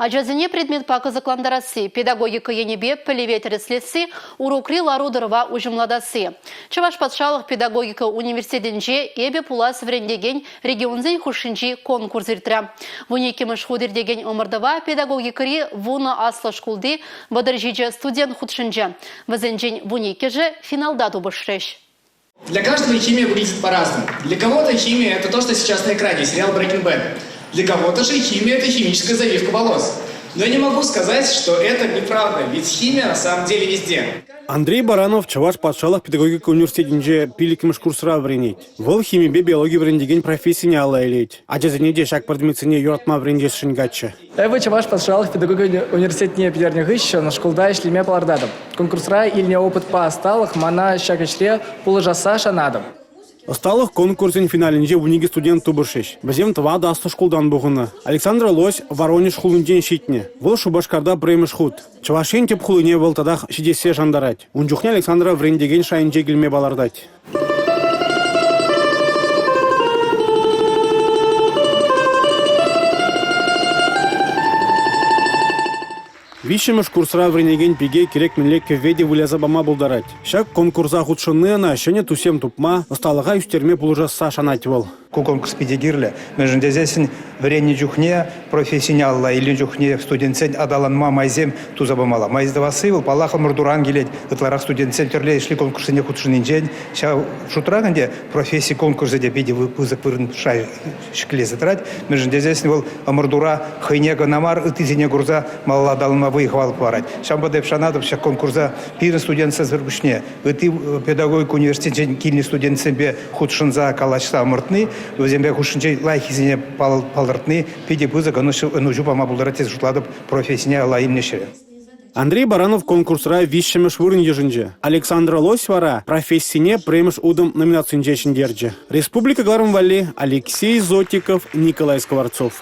Ажазине предмет пакы закландарасы, педагогика енебе пілеветіріслесі, урокри ларудырва ужымладасы. Чаваш патшалық педагогика университетінже эбе пулас врендеген регионзен хушинчи конкурс иртра. Вуникемыш худырдеген омырдыва педагогикари вуна аслы шкулды бадыржиджа студент худшинча. Вазенжен вуникеже финалда тубышреш. Для каждого химия выглядит по-разному. Для кого-то химия – это то, что сейчас на экране, сериал Breaking Bad. Для кого-то же химия – это химическая завивка волос. Но я не могу сказать, что это неправда, ведь химия на самом деле везде. Андрей Баранов Чаваш патшалық педагогика университетінде пиликіміш курсыра вренет. Вол химибе биология врендеген профессияне ала елет. Ажазынеде шак предметсіне юратма врендес шингатчы. Эвы Чаваш патшалық педагогика университетіне пидернех еще на школда ишлеме палардадым. Конкурсра илне опыт по осталых мана шак ишле пулыжаса шанадым. Осталых конкурсын финалінде униги студент тубыршеш. Бізем тва дасты школдан бұғыны. Александр Лось Воронеж хулынден шитне. Вол Шубашкарда премеш худ. Чавашен теп хулыне был тадах шидесе жандарать. Унжухне Александра врендеген шайынже келме балардать. Вишемыш курсра вренеген пиге керек мінлек кеведе выляза бама болдарать. Шак конкурса худшыны на шене тусем тупма, осталыға үстерме пулыжаса шанать бол. Конкурс педагирля. Между здесь врени жухне профессионалла или жухне студентсен адаланма майзем тузабамала. Майздава сывыл палаха мурдуран гелет. Итларах студентсен терле шли конкурсы не худшынын день. Ша шутраганде профессии конкурса де биде вызак пырн шай шкле затрать. Между здесь вол мурдура хайнега намар итизине гурза мала далма выхвал парать. Шамбадев шанадов ша конкурса пирн студентса звербушне. Ити педагогик университет кильни студентсен бе худшынза калачса муртны. Зембе хушинче лайхизине палдыртны пиде буза ганушу пама булдаратез жутладып профессия лайымнешере. Андрей Баранов конкурсра вишемеш вырын ежинже. Александр Лось вара профессине премеш удым номинацинже шиндерже. Республика Гларм Валли, Алексей Зотиков, Николай Скворцов.